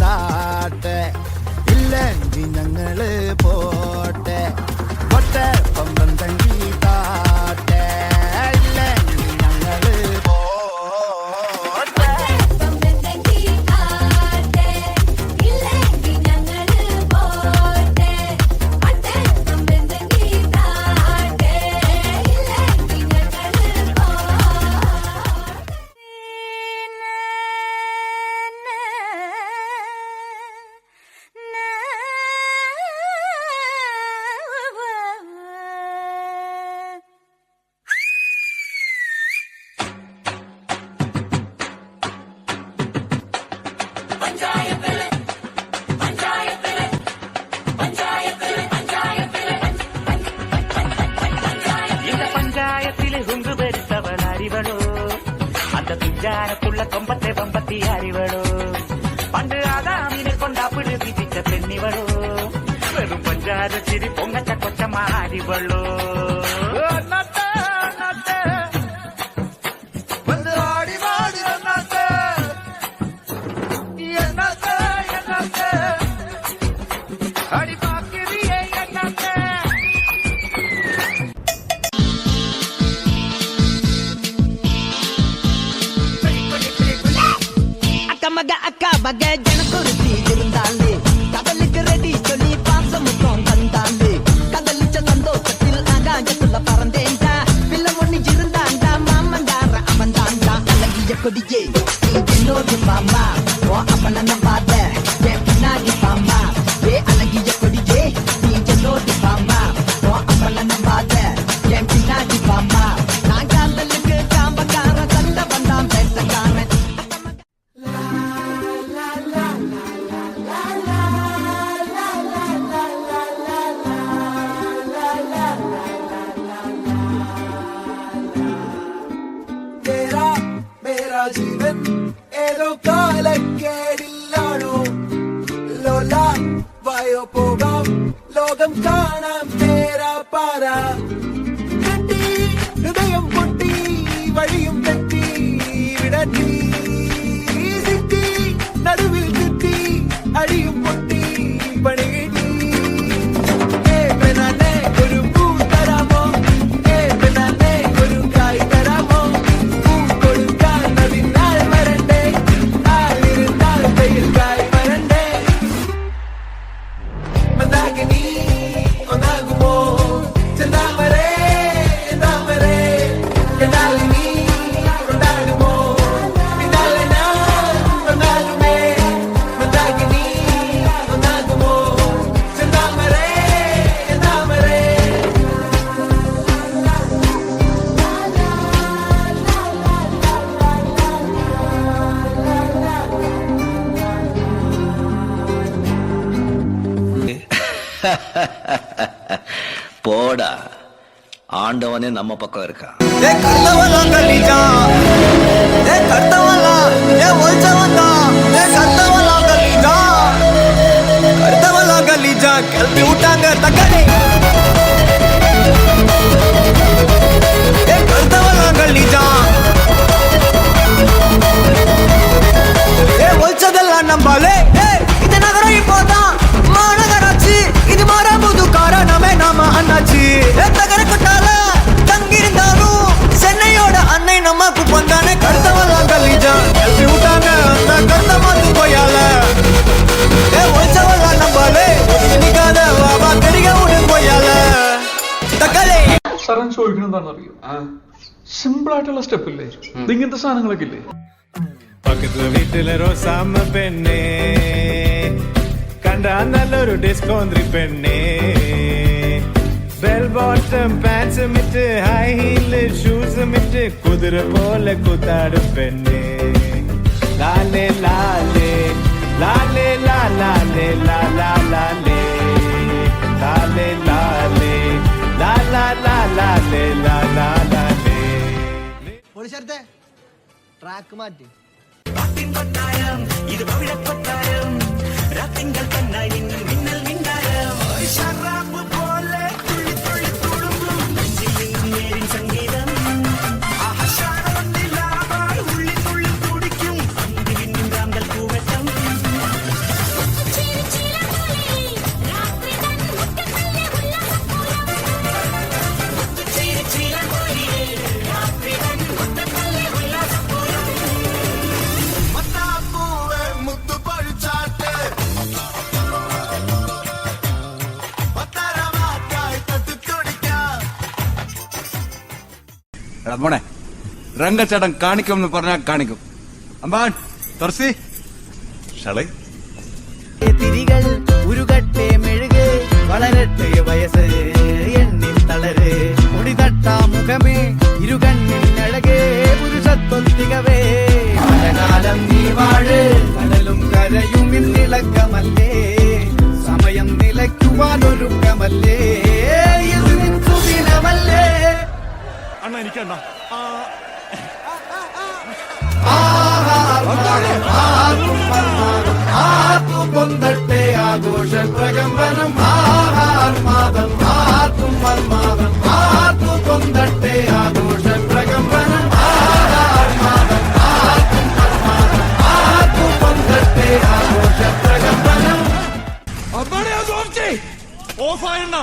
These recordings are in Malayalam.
താട്ടെ ഇല്ലെങ്കിൽ ഞങ്ങള് പോട്ടെ കൊട്ട പമ്പം തങ്കി താട്ടെ ഇല്ലെങ്കിൽ ഞങ്ങള് ുള്ള കൊമ്പത്തെ പമ്പത്തി അറിവളോ പണ്ട് ആദാമിനെ കൊണ്ടാപ്പിട് വിധിച്ച പെണ്ണിവളോ വെറും പഞ്ചാര ചിരി പൊങ്ങച്ച കൊച്ചമാരിവളോ மக ஜனக்குருத்தி இருந்தாலே கடலுக்கு ரெடி சொல்லி பாசமுக்கம் தந்தாலே கடலிச்ச சந்தோஷத்தில் ஆகாயத்துல பறந்தேன்டா பிள்ளை ஒண்ணு இருந்தாண்டா மாமன்டார அவன் தாண்டா அழகிய கொடியே என்னோடு மாமா ஓ அப்பன நம்பாத என் பின்னாடி பாமா ஏ அழகிய கொடியே நீ என்னோடு பாமா ஓ அப்பன நம்பாத என் பின்னாடி பாமா நான் காதலுக்கு காம்பக்கார சண்டை வந்தான் பேசக்காரன் ജീവൻ ഏതോ കാലക്കേടില്ലാണോ ലോല വായോ പോകാം ലോകം കാണാം തേരാ പാറ കെട്ടി ഹൃദയം പൊട്ടി വഴിയും തെറ്റി വിടറ്റി സിറ്റി നടുവിൽ ചുറ്റി അടിയും പൊട്ടി പണി ഒരു പൂ തരാമോ ഒരു കായ് തരാമോ போடா ஆண்டவனே நம்ம பக்கம் இருக்கா கிளப்பி விட்டாங்க தக்காளி ஒழிச்சதெல்லாம் நம்பாலே இந்த நகரம் இப்போதான் மாநகராட்சி இது மாறாபுது காரணமே நாம அண்ணாச்சி தகர கொட்டால தங்கியிருந்தாலும் சென்னையோட அன்னை நமக்கு பந்தானே கருத்தவெல்லாம் கல்லிஜா கிளப்பி விட்டாங்க அந்த கருத்த மாத்து போயால ஒழிச்சவெல்லாம் நம்பாலே നിക്കാതെ വാവാ തിരികെ വിടും പോയാല തക്കാളി സാറൻ ചോദിക്കണം എന്താണെന്നറിയോ സിമ്പിൾ ആയിട്ടുള്ള സ്റ്റെപ്പ് ഇല്ലേ ഇങ്ങനത്തെ സാധനങ്ങളൊക്കെ ഇല്ലേ പക്കത്തിലെ വീട്ടിലെ റോസാമ്മ പെണ്ണേ കണ്ടാ നല്ലൊരു ഡിസ്കോന്ത്രി പെണ്ണേ ബെൽ ബോട്ടം പാൻസും ഇട്ട് ഹൈ ഹീല് ഷൂസും ഇട്ട് കുതിര പോലെ കുത്താടും പെണ്ണേ ലാലേ ലാലേ ലാലേ ലാലേ ലാലാ ലാലേ ലാലേ ലാലേ ലാലാ ലാലേ ലാലാ ലാലേ പോലീസത്തെ ട്രാക്ക് മാറ്റി ഇത് പവിഴക്കൊട്ടാരം രാത്തിങ്കൾ കണ്ണായി നിങ്ങൾ മിന്നൽ മിന്നാരം ഷറാബ് പോലെ തുള്ളി തുള്ളി തുളുമ്പും നെഞ്ചിൽ നിന്നും നേരിൻ സംഗീതം ഉള്ളി തുള്ളി തുടിക്കും അന്തി പിന്നും കാന്തൽ പൂവട്ടം മോനെ രംഗച്ചേട്ടൻ കാണിക്കും എന്ന് പറഞ്ഞാൽ കാണിക്കും. അമ്പാൻ തുറസി ഷളൈ തിരികൾ ഉരുകട്ടെ മെഴുക് വളരട്ടെ വയസ്സ് എണ്ണിൻ തളര് മുടി തട്ടാ മുഖമേ ഇരുകണ്ണിൻ അഴകേ പുരുഷത്വത്തികവേ കാലം നീ വാഴ് കടലും കരയും ഇന്നിളക്കമല്ലേ സമയം നിലയ്ക്കുവാനൊരുക്കമല്ലേ ഇത് നിൻ സുദിനമല്ലേ. അണ്ണ എനിക്കണ്ണ പൊന്തട്ടെ ആഘോഷ പ്രകമ്പനം ആഹാർമാദം ആർക്കും മന്മാദം ആർക്കു പൊന്തട്ടെ ആഘോഷ പ്രകമ്പനം ആഹാർമാദം ആർക്കും മന്മാദം ആർക്കു പൊന്തട്ടെ ആഘോഷ പ്രകമ്പനം. ഓഫായണ്ണ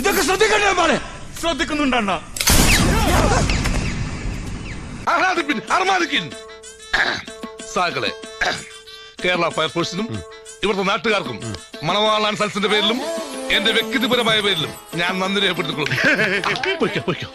ഇതൊക്കെ ശ്രദ്ധിക്കണ്ടേ അമ്പാനെ? ശ്രദ്ധിക്കുന്നുണ്ടണ്ണ. സാകളെ കേരള ഫയർഫോഴ്സിനും ഇവിടുത്തെ നാട്ടുകാർക്കും മണവാളാൻ സൽസിന്റെ പേരിലും എന്റെ വ്യക്തിപരമായ പേരിലും ഞാൻ നന്ദി രേഖപ്പെടുത്തിക്കൊള്ളുന്നു.